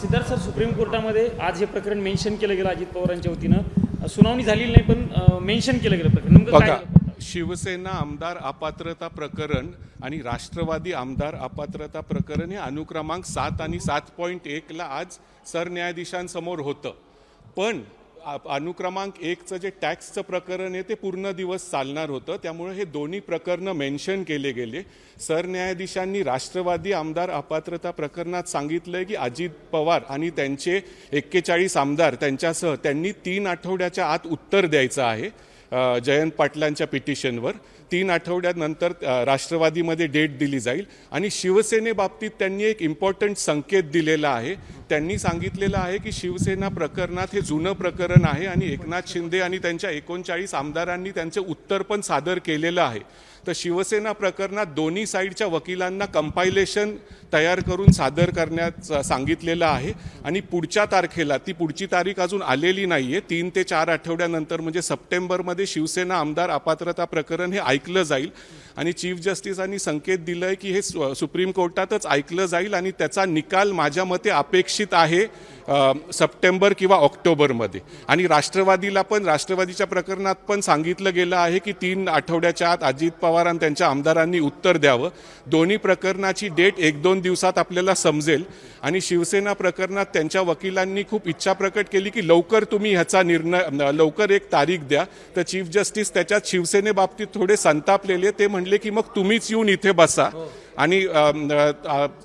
Siddharth sir, supreme कोर्टामध्ये आज हे प्रकरण मेन्शन केलं गेलं अजित पवारांच्या वतीनं, सुनावणी झालेली नाही पण मेन्शन केलं गेलं प्रकरण. नेमकं काय? शिवसेना आमदार अपात्रता प्रकरण आणि राष्ट्रवादी आमदार अपात्रता प्रकरण हे अनुक्रमांक 7 आणि 7.1 ला आज सरन्यायाधीशांसमोर होतं. पण अनुक्रमांक 1चं जे टॅक्सचं प्रकरण आहे ते पूर्ण दिवस चालणार होतं. त्यामुळे हे दोन्ही प्रकरणं मेन्शन केले गेले. सरन्यायाधीशांनी राष्ट्रवादी आमदार अपात्रता प्रकरणात सांगितलंय की अजित पवार आणि त्यांचे 41 आमदार त्यांच्यासह त्यांनी 3 आठवड्याच्या आत उत्तर द्यायचं आहे जयंत पाटलांच्या पिटिशनवर. 3 आठवड्यानंतर राष्ट्रवादीमध्ये डेट दिली जाईल. आणि शिवसेनेबाबतीत त्यांनी एक इम्पॉर्टंट संकेत दिलेला आहे. त्यांनी सांगितलेलं आहे की शिवसेना प्रकरणात हे जुनं प्रकरण आहे आणि एकनाथ शिंदे आणि त्यांच्या 39 आमदारांनी त्यांचे उत्तर पण सादर केलेलं आहे. तर शिवसेना प्रकरणात दोन्ही साईडच्या वकिलांना कंपायलेशन तयार करून सादर करण्यात सांगितलेलं आहे. आणि पुढच्या तारखेला, ती पुढची तारीख अजून आलेली नाही आहे, 3 ते 4 आठवड्यानंतर म्हणजे सप्टेंबरमध्ये शिवसेना आमदार अपात्रता प्रकरण हे ऐकलं जाईल. आणि चीफ जस्टिसांनी संकेत दिलंय की हे सुप्रीम कोर्टातच ऐकलं जाईल आणि त्याचा निकाल माझ्या मते अपेक्षित आहे सप्टेंबर किंवा ऑक्टोबरमध्ये. आणि राष्ट्रवादीच्या प्रकरणात पण सांगितलं गेलं आहे की 3 आठवड्याच्या आत अजित पवार आणि त्यांच्या आमदारांनी उत्तर द्यावं. दोन्ही प्रकरणाची डेट 1-2 दिवसात आपल्याला समजेल. आणि शिवसेना प्रकरणात त्यांच्या वकिलांनी खूप इच्छा प्रकट केली की लवकर तुम्ही ह्याचा निर्णय, लवकर एक तारीख द्या. तर चीफ जस्टिस त्याच्यात शिवसेनेबाबतीत थोडे संतापलेले. ते म्हणले की मग तुम्हीच येऊन इथे बसा आणि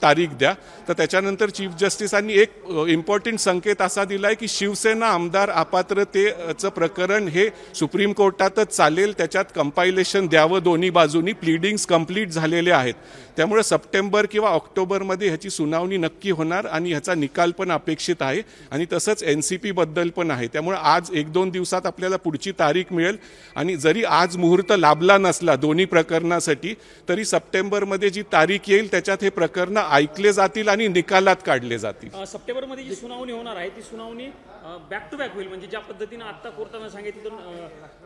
तारीख द्या. तर त्याच्यानंतर चीफ जस्टिसांनी एक इम्पॉर्टंट संकेत असा दिलाय की शिवसेना आमदार अपात्रतेचं प्रकरण हे सुप्रीम कोर्टातच चालेल, त्याच्यात कंपायलेशन द्यावं दोन्ही बाजूनी. प्लीडिंग्स कंप्लीट झालेले आहेत. त्यामुळे सप्टेंबर किंवा ऑक्टोबरमध्ये ह्याची सुनावणी नक्की होणार आणि ह्याचा निकाल पण अपेक्षित आहे. आणि तसंच NCP बद्दल पण आहे. त्यामुळे आज 1-2 दिवसात आपल्याला पुढची तारीख मिळेल. आणि जरी आज मुहूर्त लाभला नसला दोन्ही प्रकरणासाठी, तरी सप्टेंबरमध्ये जी तारीख येईल त्याच्यात हे प्रकरण ऐकले जातील आणि निकालात काढले जातील. सप्टेंबरमध्ये जी सुनावणी होणार आहे ती सुनावणी बॅक टू बॅक होईल, म्हणजे ज्या पद्धतीने आता कोर्टाने सांगितलं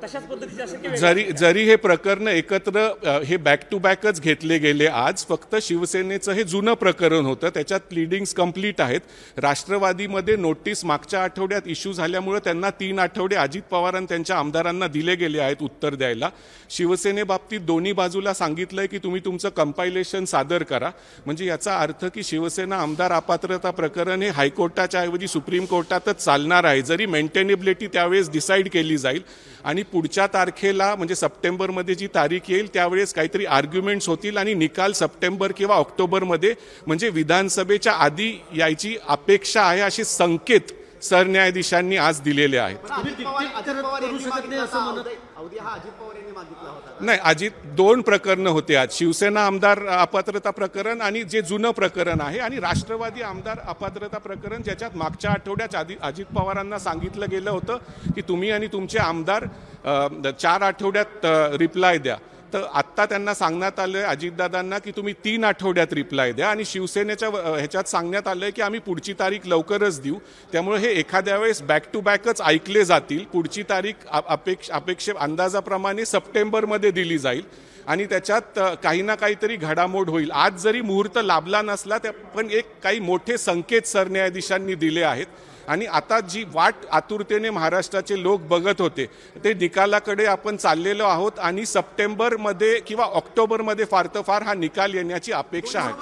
तशाच पद्धतीचे असेल. जरी हे प्रकरण एकत्र हे बॅक टू बॅकच घेतले गेले आज, फक्त शिवसेनेचं हे जुनं प्रकरण होतं, त्याच्यात प्लीडिंग्स कंप्लीट आहेत. राष्ट्रवादीमध्ये नोटीस मागच्या आठवड्यात इश्यू झाल्यामुळे त्यांना 3 आठवडे अजित पवार आणि त्यांच्या आमदारांना दिले गेले आहेत उत्तर द्यायला. शिवसेनेबाबतीत दोन्ही बाजूला सांगितलंय की तुम्ही तुमचं कंपायलेशन सादर करा. म्हणजे याचा अर्थ की शिवसेना आमदार अपात्रता प्रकरण हे हायकोर्टाच्या ऐवजी सुप्रीम कोर्टातच चालणार आहे. जरी मेंटेनेबिलिटी त्यावेळेस डिसाईड केली जाईल आणि पुढच्या तारखेला म्हणजे सप्टेंबरमध्ये जी तारीख येईल त्यावेळेस काहीतरी आर्ग्युमेंट्स होतील आणि निकाल सप्टेंबर किंवा ऑक्टोबरमध्ये म्हणजे विधानसभेच्या आधी यायची अपेक्षा आहे, असे संकेत सरन्यायाधीशांनी आज दिलेले आहेत. नाही, अजित 2 प्रकरणं होते आज, शिवसेना आमदार अपात्रता प्रकरण आणि जे जुनं प्रकरण आहे, आणि राष्ट्रवादी आमदार अपात्रता प्रकरण ज्याच्यात मागच्या आठवड्यात अजित पवारांना सांगितलं गेलं होतं की तुम्ही आणि तुमचे आमदार 4 आठवड्यात रिप्लाय द्या. तर आत्ता त्यांना सांगण्यात आलंय अजितदादांना की तुम्ही 3 आठवड्यात रिप्लाय द्या. आणि शिवसेनेच्या ह्याच्यात सांगण्यात आलंय की आम्ही पुढची तारीख लवकरच देऊ. त्यामुळे हे एखाद्या वेळेस बॅक टू बॅकच ऐकले जातील. पुढची तारीख अपेक्षित अंदाजाप्रमाणे सप्टेंबरमध्ये दिली जाईल आणि त्याच्यात काही ना काहीतरी घडामोड होईल. आज जरी मुहूर्त लाभला नसला पण काही मोठे संकेत सरन्यायाधीशांनी दिले आहेत. आणि आता जी वाट आतुरतेने महाराष्ट्राचे लोक बघत होते ते निकालाकडे आपण चाललेलो आहोत आणि सप्टेंबरमध्ये किंवा ऑक्टोबरमध्ये फार तर फार हा निकाल येण्याची अपेक्षा आहे.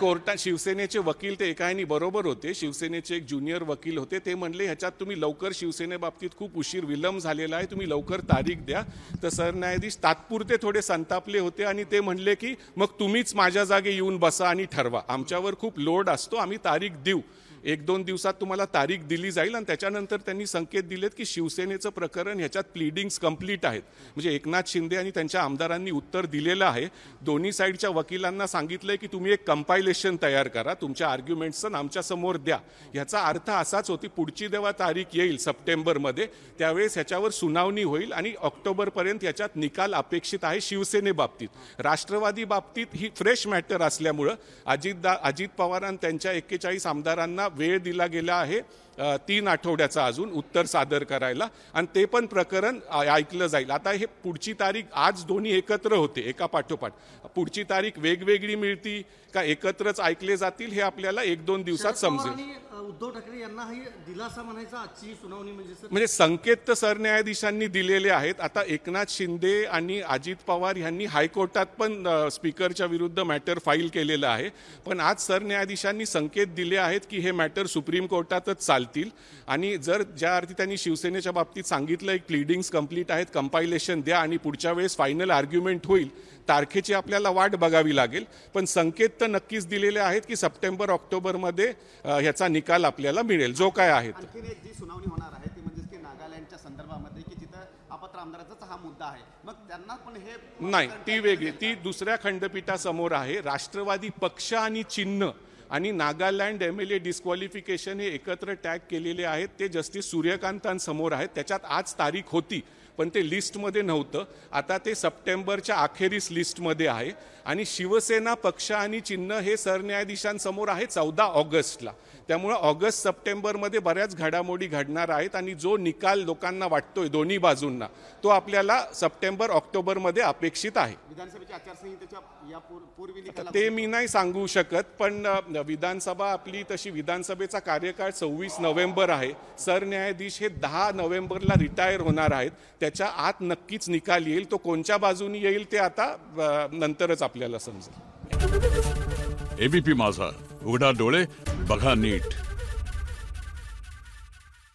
कोर्टात शिवसेनेचे वकील ते एकाने बरोबर होते. शिवसेनेचे एक ज्युनियर वकील होते. ते म्हणले ह्याच्यात तुम्ही लवकर, शिवसेनेबाबतीत खूप उशीर विलंब झालेला आहे, तुम्ही लवकर तारीख द्या. तर सरन्यायाधीश तात्पुरते थोडे संतापले होते आणि ते म्हणले की मग तुम्हीच माझ्या जागी येऊन बसा आणि ठरवा. आमच्यावर खूप लोड असतो, आम्ही तारीख देऊ. 1-2 दिवसात तुम्हाला तारीख दिली जाईल. आणि त्याच्यानंतर त्यांनी संकेत दिलेत की शिवसेनेचं प्रकरण ह्याच्यात प्लीडिंग्स कंप्लीट आहेत. म्हणजे एकनाथ शिंदे आणि त्यांच्या आमदारांनी उत्तर दिलेलं आहे. दोन्ही साईडच्या वकिलांना सांगितलंय की तुम्ही एक कंपायलेशन तयार करा, तुमच्या आर्ग्युमेंट्सचं आमच्या समोर द्या. ह्याचा अर्थ असाच होती, पुढची जेव्हा तारीख येईल सप्टेंबरमध्ये त्यावेळेस ह्याच्यावर सुनावणी होईल आणि ऑक्टोबरपर्यंत ह्याच्यात निकाल अपेक्षित आहे शिवसेनेबाबतीत. राष्ट्रवादी बाबतीत ही फ्रेश मॅटर असल्यामुळं अजित पवार आणि त्यांच्या 41 आमदारांना वेळ दिला गेला आहे 3 आठवड्याचा अजून उत्तर सादर करायला, आणि ते पण प्रकरण ऐकलं जाईल. आता हे पुढची तारीख, आज दोन्ही एकत्र होते एका पाठोपाठ, पुढची तारीख वेगवेगळी मिळती का एकत्रच ऐकले जातील हे आपल्याला 1-2 दिवसात समजेल. उद्धव ठाकरे यांनाही दिलासा म्हणायचा आजची सुनावणी म्हणजे संकेत तर सरन्यायाधीशांनी दिलेले आहेत. आता एकनाथ शिंदे आणि अजित पवार यांनी हायकोर्टात पण स्पीकरच्या विरुद्ध मॅटर फाईल केलेलं आहे, पण आज सरन्यायाधीशांनी संकेत दिले आहेत की हे मॅटर सुप्रीम कोर्टातच चालतील. आणि जर ज्या अर्थी त्यांनी शिवसेनेच्या बाबतीत सांगितलं एक प्लीडिंग्स कंप्लीट आहेत, कंपायलेशन द्या आणि पुढच्या वेळेस फायनल आर्ग्युमेंट होईल, तारखेची आपल्याला वाट बघावी लागेल. पण संकेत तर नक्कीच दिलेले आहेत की सप्टेंबर-ऑक्टोबरमध्ये ह्याचा निकाल आपल्याला मिळेल जो काय आहे. आणखीन एक जी सुनावणी होणार आहे ती म्हणजे की नागालँडच्या संदर्भामध्ये की जिथं अपात्र आमदाराचाच हा मुद्दा आहे, मग त्यांना पण हे नाही, ती वेगळी, ती दुसऱ्या खंडपीठासमोर आहे. राष्ट्रवादी पक्ष आणि चिन्ह आणि नागालँड MLA डिस्क्वालिफिकेशन हे एकत्र टॅग केलेले आहेत, ते जस्टिस सूर्यकांतांसमोर आहेत. त्याच्यात आज तारीख होती पण ते लिस्टमध्ये नव्हतं, आता ते सप्टेंबरच्या अखेरीस लिस्टमध्ये आहे. आणि शिवसेना पक्ष आणि चिन्ह हे सरन्यायाधीशांसमोर आहे 14 ऑगस्टला. त्यामुळे ऑगस्ट-सप्टेंबरमध्ये बऱ्याच घडामोडी घडणार आहेत आणि जो निकाल लोकांना वाटतोय दोन्ही बाजूंना तो आपल्याला सप्टेंबर-ऑक्टोबरमध्ये अपेक्षित आहे. विधानसभेच्या आचारसंहितेच्या या पूर्वी निकाल ते मी नाही सांगू शकत, पण विधानसभा आपली तशी, विधानसभेचा कार्यकाळ 26 नोव्हेंबर आहे. सरन्यायाधीश हे 10 नोव्हेंबरला रिटायर होणार आहेत. त्याच्या आत नक्कीच निकाल येईल. तो कोणत्या बाजूनी येईल ते आता नंतरच आपल्याला समजेल. ABP माझा, उघडा डोळे बघा नीट.